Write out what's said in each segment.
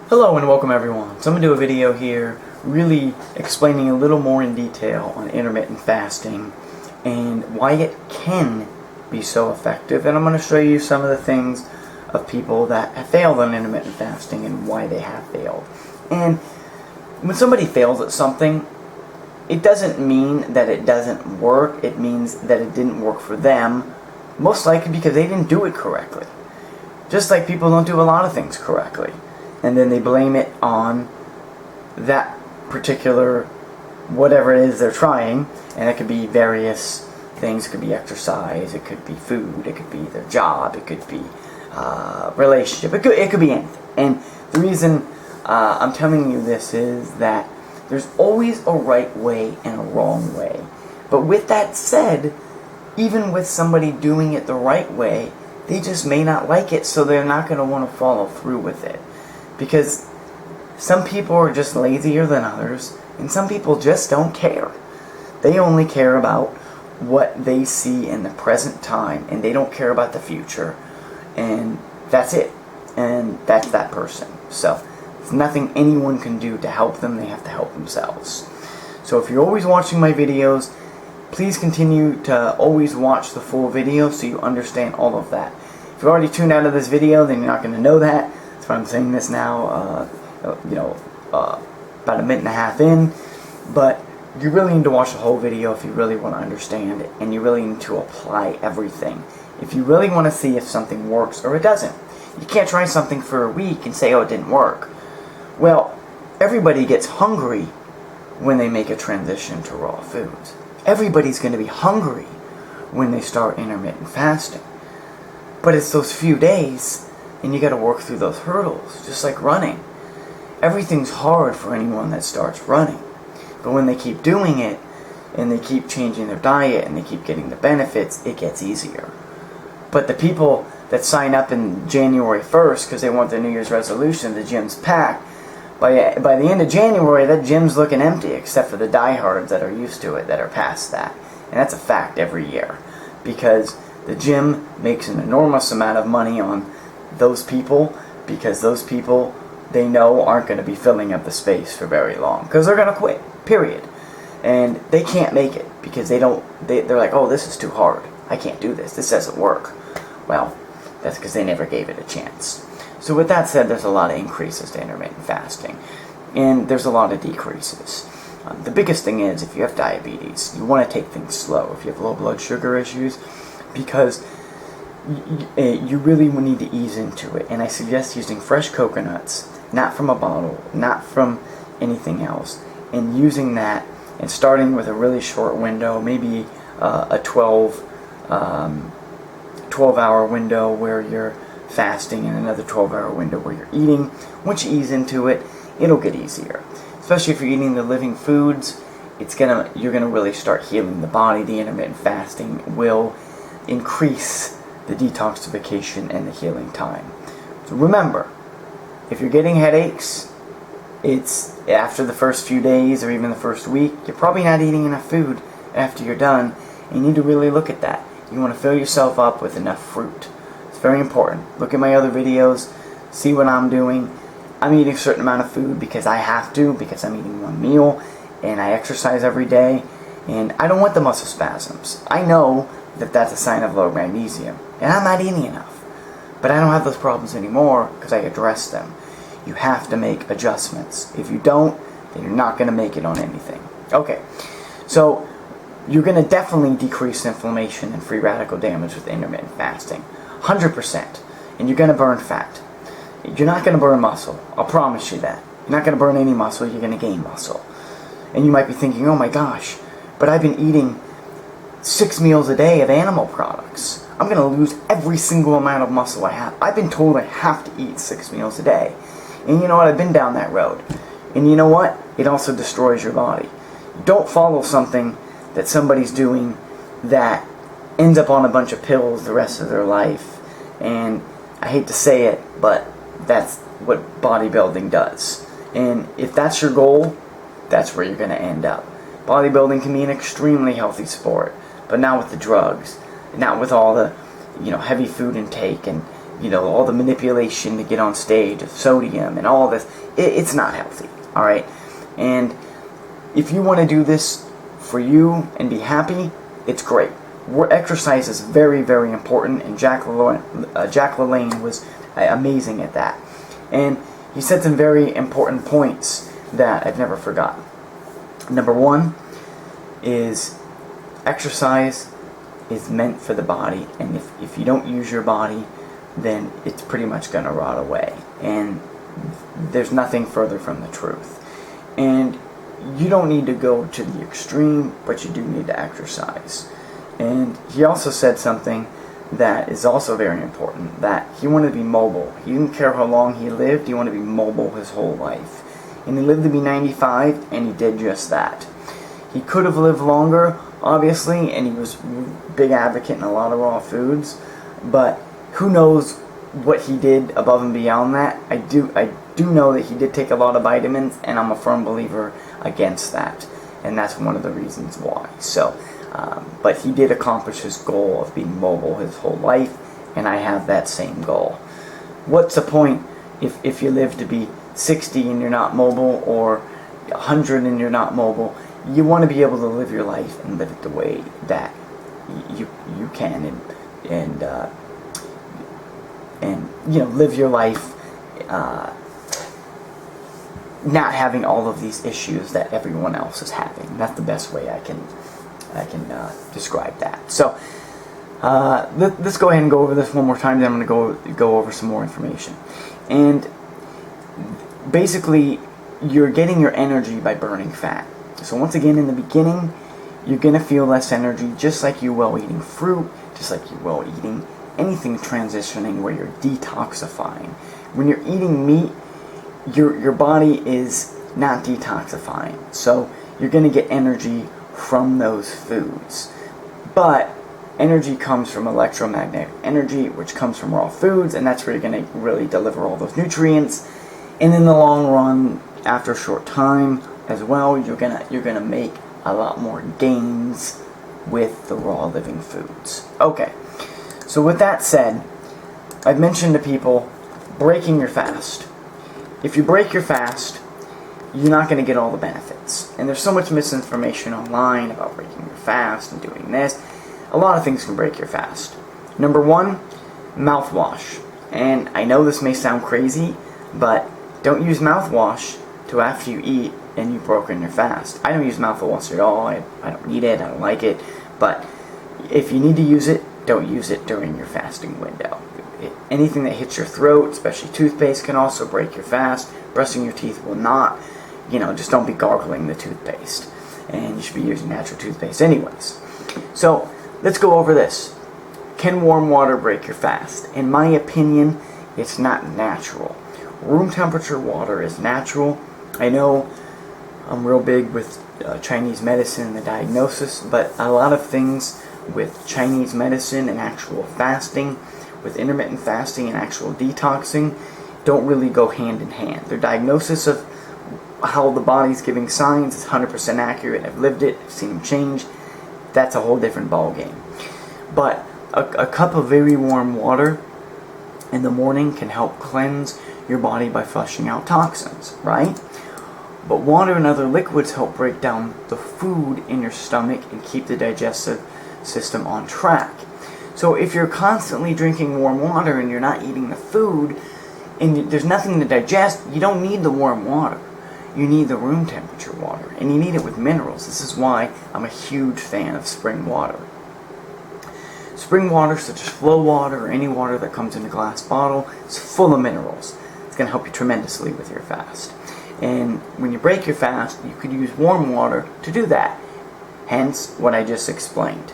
Hello and welcome everyone. So I'm going to do a video here really explaining a little more in detail on intermittent fasting and why it can be so effective, and I'm going to show you some of the things of people that have failed on intermittent fasting and why they have failed. And when somebody fails at something, it doesn't mean that it doesn't work. It means that it didn't work for them, most likely because they didn't do it correctly. Just like people don't do a lot of things correctly, and then they blame it on that particular whatever it is they're trying, and it could be various things. It could be exercise, it could be food, it could be their job, it could be relationship, it could be anything. And the reason I'm telling you this is that there's always a right way and a wrong way. But with that said, even with somebody doing it the right way, they just may not like it, so they're not going to want to follow through with it. Because some people are just lazier than others, and some people just don't care. They only care about what they see in the present time, and they don't care about the future. And that's it. And that's that person. So, there's nothing anyone can do to help them. They have to help themselves. So if you're always watching my videos, please continue to always watch the full video so you understand all of that. If you've already tuned out of this video, then you're not going to know that. That's why I'm saying this now, about a minute and a half in. But you really need to watch the whole video if you really want to understand it, and you really need to apply everything if you really want to see if something works or it doesn't. You can't try something for a week and say, oh, it didn't work. Well, everybody gets hungry when they make a transition to raw foods. Everybody's going to be hungry when they start intermittent fasting. But it's those few days, and you got to work through those hurdles, just like running. Everything's hard for anyone that starts running. But when they keep doing it, and they keep changing their diet, and they keep getting the benefits, it gets easier. But the people that sign up in January 1st because they want their New Year's resolution, the gym's packed. By the end of January, that gym's looking empty, except for the diehards that are used to it, that are past that. And that's a fact every year. Because the gym makes an enormous amount of money on those people, because those people, they know, aren't going to be filling up the space for very long. Because they're going to quit, period. And they can't make it, because they're like, oh, this is too hard. I can't do this. This doesn't work. Well, that's because they never gave it a chance. So with that said, there's a lot of increases to intermittent fasting, and there's a lot of decreases. The biggest thing is, if you have diabetes, you want to take things slow. If you have low blood sugar issues, because you really need to ease into it. And I suggest using fresh coconuts, not from a bottle, not from anything else, and using that and starting with a really short window, maybe a 12-hour window where you're fasting, and another 12-hour window where you're eating. Once you ease into it, it'll get easier. Especially if you're eating the living foods, you're gonna really start healing the body. The intermittent fasting will increase the detoxification and the healing time. So remember, if you're getting headaches, it's after the first few days or even the first week, you're probably not eating enough food after you're done, and you need to really look at that. You want to fill yourself up with enough fruit. It's very important. Look at my other videos, see what I'm doing. I'm eating a certain amount of food because I have to, because I'm eating one meal, and I exercise every day, and I don't want the muscle spasms. I know that that's a sign of low magnesium, and I'm not eating enough. But I don't have those problems anymore because I addressed them. You have to make adjustments. If you don't, then you're not going to make it on anything. Okay, so you're going to definitely decrease inflammation and free radical damage with intermittent fasting. 100%. And you're going to burn fat. You're not going to burn muscle. I'll promise you that. You're not going to burn any muscle. You're going to gain muscle. And you might be thinking, oh my gosh, but I've been eating 6 meals a day of animal products. I'm going to lose every single amount of muscle I have. I've been told I have to eat 6 meals a day. And you know what? I've been down that road. And you know what? It also destroys your body. Don't follow something that somebody's doing that ends up on a bunch of pills the rest of their life. And I hate to say it, but that's what bodybuilding does. And if that's your goal, that's where you're going to end up. Bodybuilding can be an extremely healthy sport, but not with the drugs, not with all the heavy food intake and all the manipulation to get on stage of sodium and all this. It's not healthy, all right? And if you want to do this for you and be happy, it's great. Exercise is very, very important, and Jack LaLanne was amazing at that. And he said some very important points that I've never forgotten. Number one is exercise is meant for the body, and if you don't use your body, then it's pretty much going to rot away. And there's nothing further from the truth. And you don't need to go to the extreme, but you do need to exercise. And he also said something that is also very important, that he wanted to be mobile. He didn't care how long he lived, he wanted to be mobile his whole life. And he lived to be 95, and he did just that. He could have lived longer, obviously, and he was a big advocate in a lot of raw foods, but who knows what he did above and beyond that. I do know that he did take a lot of vitamins, and I'm a firm believer against that, and that's one of the reasons why. So, but he did accomplish his goal of being mobile his whole life, and I have that same goal. What's the point if you live to be 60 and you're not mobile, or 100 and you're not mobile? You want to be able to live your life and live it the way that you can, and live your life not having all of these issues that everyone else is having. That's the best way I can describe that. So let's go ahead and go over this one more time. Then I'm going to go over some more information. And basically, you're getting your energy by burning fat. So once again, in the beginning, you're going to feel less energy, just like you will eating fruit, just like you will eating anything transitioning where you're detoxifying. When you're eating meat, your body is not detoxifying. So you're going to get energy from those foods. But energy comes from electromagnetic energy, which comes from raw foods, and that's where you're going to really deliver all those nutrients. And in the long run, after a short time as well, you're gonna make a lot more gains with the raw living foods. Okay, so with that said, I've mentioned to people breaking your fast. If you break your fast, you're not going to get all the benefits. And there's so much misinformation online about breaking your fast and doing this. A lot of things can break your fast. Number one, mouthwash. And I know this may sound crazy, but don't use mouthwash till after you eat and you've broken your fast. I don't use mouthwash at all. I don't need it. I don't like it. But if you need to use it, don't use it during your fasting window. Anything that hits your throat, especially toothpaste, can also break your fast. Brushing your teeth will not. Just don't be gargling the toothpaste. And you should be using natural toothpaste anyways. So, let's go over this. Can warm water break your fast? In my opinion, it's not natural. Room temperature water is natural. I know I'm real big with Chinese medicine and the diagnosis, but a lot of things with Chinese medicine and actual fasting, with intermittent fasting and actual detoxing, don't really go hand in hand. Their diagnosis of how the body's giving signs is 100% accurate. I've lived it, I've seen them change. That's a whole different ball game. But a cup of very warm water in the morning can help cleanse your body by flushing out toxins, right? But water and other liquids help break down the food in your stomach and keep the digestive system on track. So if you're constantly drinking warm water and you're not eating the food and there's nothing to digest, you don't need the warm water. You need the room temperature water, and you need it with minerals. This is why I'm a huge fan of spring water. Spring water, such as flow water or any water that comes in a glass bottle, is full of minerals. It's going to help you tremendously with your fast. And when you break your fast, you could use warm water to do that. Hence, what I just explained.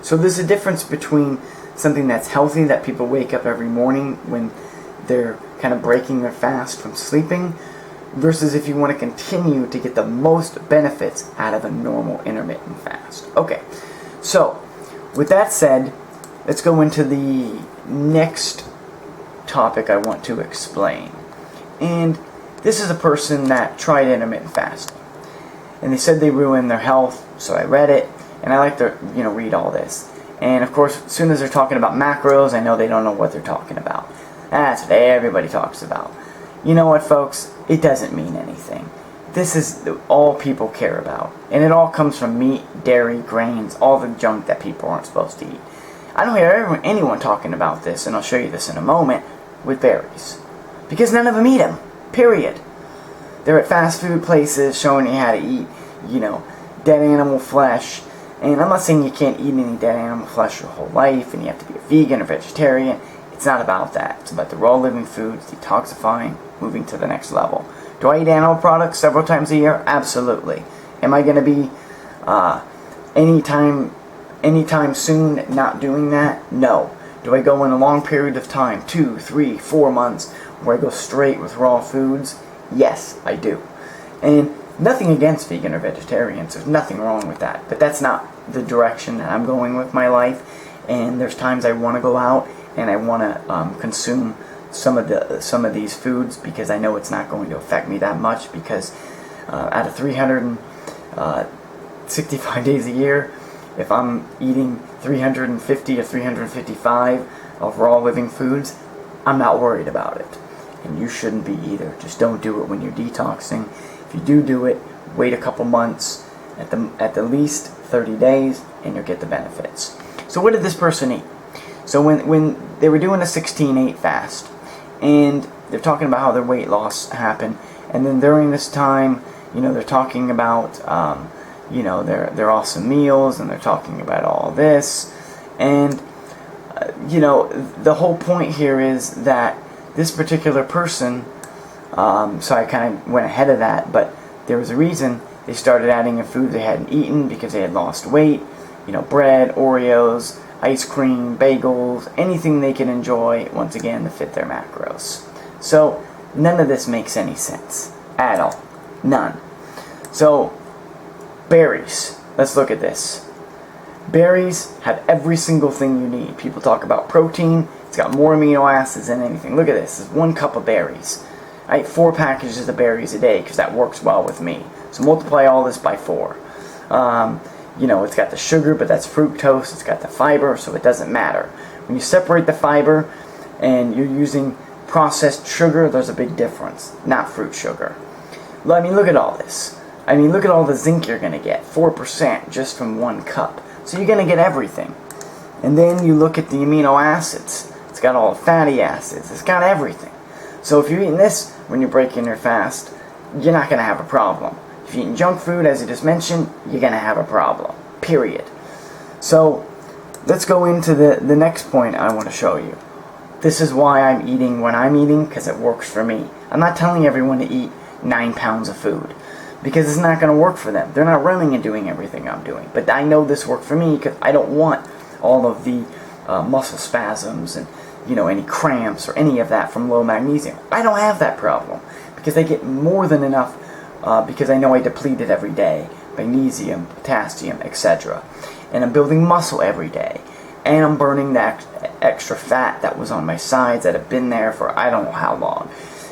So there's a difference between something that's healthy, that people wake up every morning when they're kind of breaking their fast from sleeping, versus if you want to continue to get the most benefits out of a normal intermittent fast. Okay, so with that said, let's go into the next topic I want to explain. And this is a person that tried intermittent fasting, and they said they ruined their health. So I read it, and I like to read all this. And of course, as soon as they're talking about macros, I know they don't know what they're talking about. That's what everybody talks about. You know what, folks? It doesn't mean anything. This is all people care about. And it all comes from meat, dairy, grains, all the junk that people aren't supposed to eat. I don't hear anyone talking about this, and I'll show you this in a moment, with berries. Because none of them eat them. Period. They're at fast food places showing you how to eat, dead animal flesh. And I'm not saying you can't eat any dead animal flesh your whole life and you have to be a vegan or vegetarian. It's not about that. It's about the raw living foods, detoxifying, moving to the next level. Do I eat animal products several times a year? Absolutely. Am I going to be anytime soon not doing that? No. Do I go in a long period of time, 2, 3, 4 months, where I go straight with raw foods? Yes, I do. And nothing against vegan or vegetarians. There's nothing wrong with that. But that's not the direction that I'm going with my life. And there's times I want to go out and I want to consume some of these foods because I know it's not going to affect me that much, because out of 365 days a year, if I'm eating 350 or 355 of raw living foods, I'm not worried about it. And you shouldn't be either. Just don't do it when you're detoxing. If you do it, wait a couple months, at the least 30 days, and you'll get the benefits. So what did this person eat? So when they were doing a 16-8 fast, and they're talking about how their weight loss happened, and then during this time, they're talking about their awesome meals, and they're talking about all this, and the whole point here is that this particular person, so I kind of went ahead of that, but there was a reason they started adding in food they hadn't eaten because they had lost weight. Bread, Oreos, ice cream, bagels, anything they can enjoy, once again, to fit their macros. So none of this makes any sense at all. None. So berries. Let's look at this. Berries have every single thing you need. People talk about protein. It's got more amino acids than anything. Look at this. It's 1 cup of berries. I eat 4 packages of berries a day because that works well with me. So multiply all this by 4. It's got the sugar, but that's fructose. It's got the fiber, so it doesn't matter. When you separate the fiber and you're using processed sugar, there's a big difference. Not fruit sugar. I mean, look at all this. I mean, look at all the zinc you're going to get. 4% just from 1 cup. So you're going to get everything. And then you look at the amino acids. It's got all the fatty acids. It's got everything. So if you're eating this when you're breaking your fast, you're not going to have a problem. If you're eating junk food, as I just mentioned, you're going to have a problem. Period. So let's go into the next point I want to show you. This is why I'm eating when I'm eating, because it works for me. I'm not telling everyone to eat 9 pounds of food, because it's not going to work for them. They're not running and doing everything I'm doing. But I know this worked for me because I don't want all of the muscle spasms and any cramps or any of that from low magnesium. I don't have that problem because I get more than enough because I know I deplete it every day. Magnesium, potassium, etc. And I'm building muscle every day. And I'm burning that extra fat that was on my sides that have been there for I don't know how long.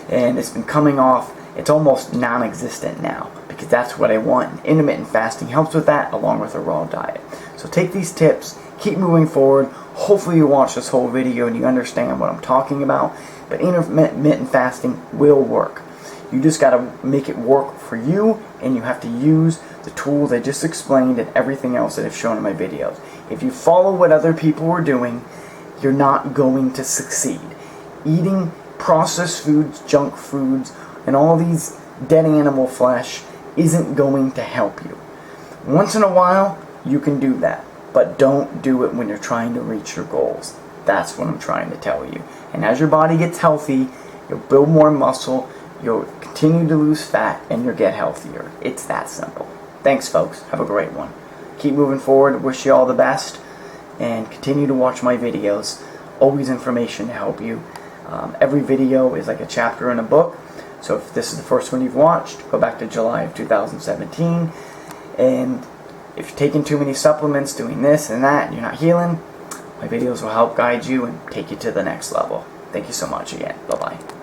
And it's been coming off. It's almost non-existent now because that's what I want. Intermittent fasting helps with that along with a raw diet. So take these tips, keep moving forward. Hopefully you watch this whole video and you understand what I'm talking about. But intermittent fasting will work. You just got to make it work for you, and you have to use the tools I just explained and everything else that I've shown in my videos. If you follow what other people are doing, you're not going to succeed. Eating processed foods, junk foods, and all these dead animal flesh isn't going to help you. Once in a while, you can do that, but don't do it when you're trying to reach your goals. That's what I'm trying to tell you. And as your body gets healthy, you'll build more muscle, you'll continue to lose fat, and you'll get healthier. It's that simple. Thanks, folks. Have a great one. Keep moving forward. Wish you all the best, and continue to watch my videos. Always information to help you. Every video is like a chapter in a book. So if this is the first one you've watched, go back to July of 2017. And if you're taking too many supplements, doing this and that, and you're not healing, my videos will help guide you and take you to the next level. Thank you so much again. Bye-bye.